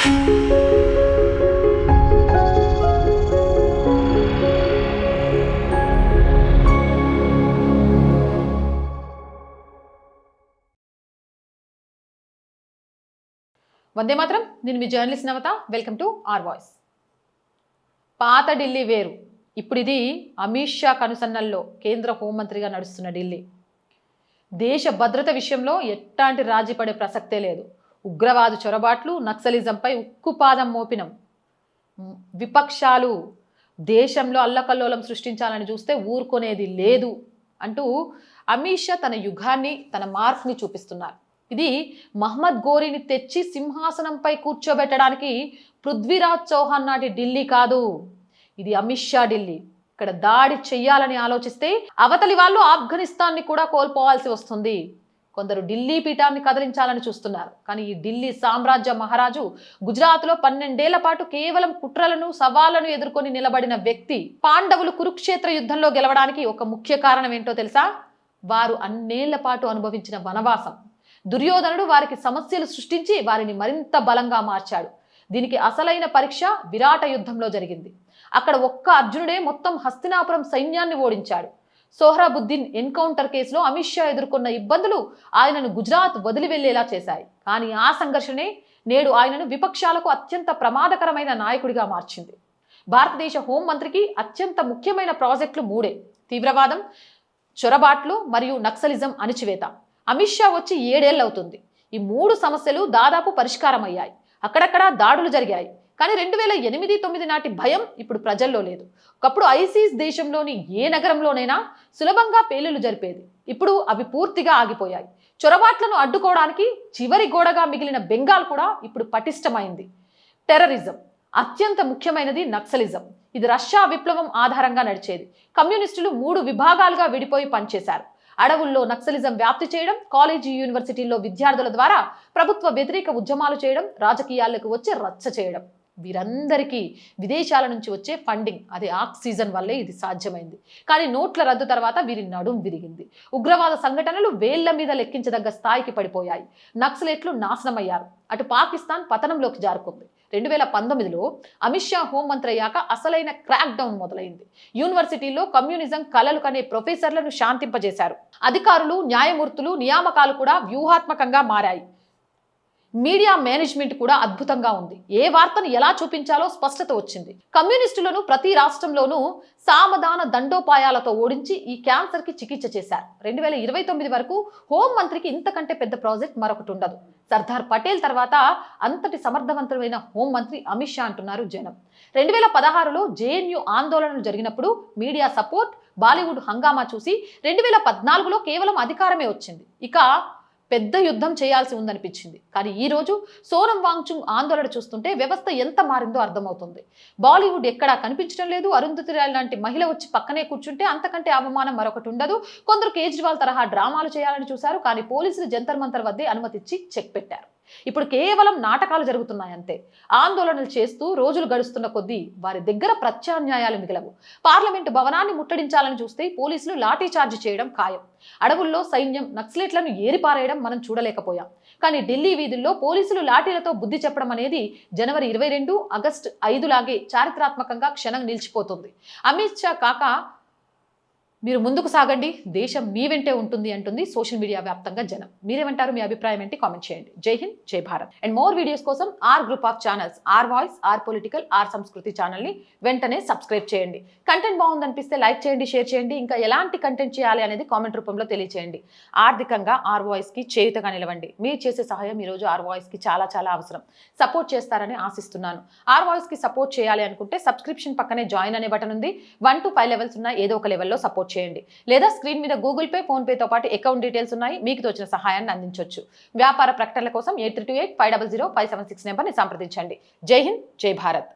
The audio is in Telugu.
వందే మాత్రం. నేను మీ journalist Navata. Welcome to R voice. పాత ఢిల్లీ వేరు, ఇప్పుడు ఇది అమిత్ షా కనుసన్నల్లో కేంద్ర హోంమంత్రిగా నడుస్తున్న ఢిల్లీ. దేశ భద్రత విషయంలో ఎట్లాంటి రాజీ పడే ప్రసక్తే లేదు. ఉగ్రవాద చొరబాట్లు, నక్సలిజంపై ఉక్కుపాదం మోపినం. విపక్షాలు దేశంలో అల్లకల్లోలం సృష్టించాలని చూస్తే ఊరుకునేది లేదు అంటూ అమిత్ షా తన యుగాన్ని, తన మార్క్ని చూపిస్తున్నారు. ఇది మహమ్మద్ గోరీని తెచ్చి సింహాసనంపై కూర్చోబెట్టడానికి పృథ్వీరాజ్ చౌహాన్ నాటి ఢిల్లీ కాదు, ఇది అమిత్ షా ఢిల్లీ. ఇక్కడ దాడి చెయ్యాలని ఆలోచిస్తే అవతలి వాళ్ళు ఆఫ్ఘనిస్తాన్ని కూడా కోల్పోవాల్సి వస్తుంది. కొందరు ఢిల్లీ పీఠాన్ని కదిలించాలని చూస్తున్నారు. కానీ ఈ ఢిల్లీ సామ్రాజ్య మహారాజు గుజరాత్లో 12 ఏళ్ల పాటు కేవలం కుట్రలను, సవాళ్లను ఎదుర్కొని నిలబడిన వ్యక్తి. పాండవులు కురుక్షేత్ర యుద్ధంలో గెలవడానికి ఒక ముఖ్య కారణం ఏంటో తెలుసా? వారు అన్నేళ్ల పాటు అనుభవించిన వనవాసం. దుర్యోధనుడు వారికి సమస్యలు సృష్టించి వారిని మరింత బలంగా మార్చాడు. దీనికి అసలైన పరీక్ష విరాట యుద్ధంలో జరిగింది. అక్కడ ఒక్క అర్జునుడే మొత్తం హస్తినాపురం సైన్యాన్ని ఓడించాడు. సోహ్రాబుద్దీన్ ఎన్కౌంటర్ కేసులో అమిత్ షా ఎదుర్కొన్న ఇబ్బందులు ఆయనను గుజరాత్ వదిలి వెళ్లేలా చేశాయి. కానీ ఆ సంఘర్షణే నేడు ఆయనను విపక్షాలకు అత్యంత ప్రమాదకరమైన నాయకుడిగా మార్చింది. భారతదేశ హోంమంత్రికి అత్యంత ముఖ్యమైన ప్రాజెక్టులు 3: తీవ్రవాదం, చొరబాట్లు మరియు నక్సలిజం అణిచివేత. అమిత్ షా వచ్చి 7 ఏళ్ళు అవుతుంది. ఈ 3 సమస్యలు దాదాపు పరిష్కారం అయ్యాయి. అక్కడక్కడ దాడులు జరిగాయి. కానీ 2008-9 నాటి భయం ఇప్పుడు ప్రజల్లో లేదు. ఒకప్పుడు ఐసిస్ దేశంలోని ఏ నగరంలోనైనా సులభంగా పేలుళ్లు జరిపేది. ఇప్పుడు అవి పూర్తిగా ఆగిపోయాయి. చొరబాట్లను అడ్డుకోవడానికి చివరి గోడగా మిగిలిన బెంగాల్ కూడా ఇప్పుడు పటిష్టమైంది. టెర్రరిజం అత్యంత ముఖ్యమైనది. నక్సలిజం ఇది రష్యా విప్లవం ఆధారంగా నడిచేది. కమ్యూనిస్టులు 3 విభాగాలుగా విడిపోయి పనిచేశారు. అడవుల్లో నక్సలిజం వ్యాప్తి చేయడం, కాలేజీ యూనివర్సిటీల్లో విద్యార్థుల ద్వారా ప్రభుత్వ వ్యతిరేక ఉద్యమాలు చేయడం, రాజకీయాలకు వచ్చి రచ్చ చేయడం. వీరందరికీ విదేశాల నుంచి వచ్చే ఫండింగ్, అదే ఆక్సిజన్ వల్లే ఇది సాధ్యమైంది. కానీ నోట్ల రద్దు తర్వాత వీరి నడుం విరిగింది. ఉగ్రవాద సంఘటనలు వేళ్ల మీద లెక్కించదగ్గ స్థాయికి పడిపోయాయి. నక్సలెట్లు నాశనమయ్యారు. అటు పాకిస్తాన్ పతనంలోకి జారుకుంది. 2019లో అమిత్ షా హోంమంత్రి అయ్యాక అసలైన క్రాక్ డౌన్ మొదలైంది. యూనివర్సిటీల్లో కమ్యూనిజం కలలు కనే ప్రొఫెసర్లను శాంతింపజేశారు. అధికారులు, న్యాయమూర్తులు నియామకాలు కూడా వ్యూహాత్మకంగా మారాయి. మీడియా మేనేజ్మెంట్ కూడా అద్భుతంగా ఉంది. ఏ వార్తను ఎలా చూపించాలో స్పష్టత వచ్చింది. కమ్యూనిస్టులను ప్రతి రాష్ట్రంలోనూ సామధాన దండోపాయాలతో ఓడించి ఈ క్యాన్సర్కి చికిత్స చేశారు. 2029 వరకు హోంమంత్రికి ఇంతకంటే పెద్ద ప్రాజెక్ట్ మరొకటి ఉండదు. సర్దార్ పటేల్ తర్వాత అంతటి సమర్థవంతమైన హోంమంత్రి అమిత్ షా అంటున్నారు జనం. 2016లో జేఎన్యూ ఆందోళనలు జరిగినప్పుడు మీడియా సపోర్ట్, బాలీవుడ్ హంగామా చూసి 2014లో కేవలం అధికారమే వచ్చింది. ఇక పెద్ద యుద్ధం చేయాల్సి ఉందనిపించింది. కానీ ఈరోజు సోనం వాంగ్చుక్ ఆందోళన చూస్తుంటే వ్యవస్థ ఎంత మారిందో అర్థమవుతుంది. బాలీవుడ్ ఎక్కడా కనిపించడం లేదు. అరుంధతి రాయ్ లాంటి మహిళ వచ్చి పక్కనే కూర్చుంటే అంతకంటే అవమానం మరొకటి ఉండదు. కొందరు కేజ్రీవాల్ తరహా డ్రామాలు చేయాలని చూశారు. కానీ పోలీసులు జంతర్ మంతర్ వద్దే అనుమతిచ్చి చెక్ పెట్టారు. ఇప్పుడు కేవలం నాటకాలు జరుగుతున్నాయంతే. ఆందోళనలు చేస్తూ రోజులు గడుస్తున్న కొద్దీ వారి దగ్గర ప్రత్యామ్నాయాలు మిగలవు. పార్లమెంటు భవనాన్ని ముట్టడించాలని చూస్తే పోలీసులు లాఠీ చార్జ్ చేయడం ఖాయం. అడవుల్లో సైన్యం నక్సలెట్లను ఏరిపారేయడం మనం చూడలేకపోయాం. కానీ ఢిల్లీ వీధుల్లో పోలీసులు లాఠీలతో బుద్ధి చెప్పడం అనేది జనవరి 22, ఆగస్టు 5 లాగే చారిత్రాత్మకంగా క్షణం నిలిచిపోతుంది. అమిత్ షా కాక మీరు ముందుకు సాగండి, దేశం మీ వెంటే ఉంటుంది అంటుంది సోషల్ మీడియా వ్యాప్తంగా జనం. మీరేమంటారు? మీ అభిప్రాయం ఏంటి? కామెంట్ చేయండి. Jai Hind, Jai Bharat. And more videos కోసం our group of channels, our voice, our political, our Sanskriti ఛానల్ని వెంటనే సబ్స్క్రైబ్ చేయండి. కంటెంట్ బాగుందనిపిస్తే లైక్ చేయండి, షేర్ చేయండి. ఇంకా ఎలాంటి కంటెంట్ చేయాలి అనేది కామెంట్ రూపంలో తెలియచేయండి. ఆర్థికంగా ఆర్ వాయిస్కి చేయుతగా నిలవండి. మీరు చేసే సహాయం ఈరోజు ఆర్ వాయిస్కి చాలా చాలా అవసరం. సపోర్ట్ చేస్తారని ఆశిస్తున్నాను. ఆర్ వాయిస్కి సపోర్ట్ చేయాలి అనుకుంటే సబ్స్క్రిప్షన్ పక్కనే జాయిన్ అనే బటన్ ఉంది. 1 to 5 లెవెల్స్ ఉన్న ఏదో ఒక లెవెల్లో సపోర్ట్ చేయండి. లేదా స్క్రీన్ మీద గూగుల్ పే, ఫోన్ పేతో పాటు అకౌంట్ డీటెయిల్స్ ఉన్నాయి. మీకు తోచిన సహాయాన్ని అందించవచ్చు. వ్యాపార ప్రకటనల కోసం 8328 500 576 నెంబర్ని సంప్రదించండి. జై హింద్, జై భారత్.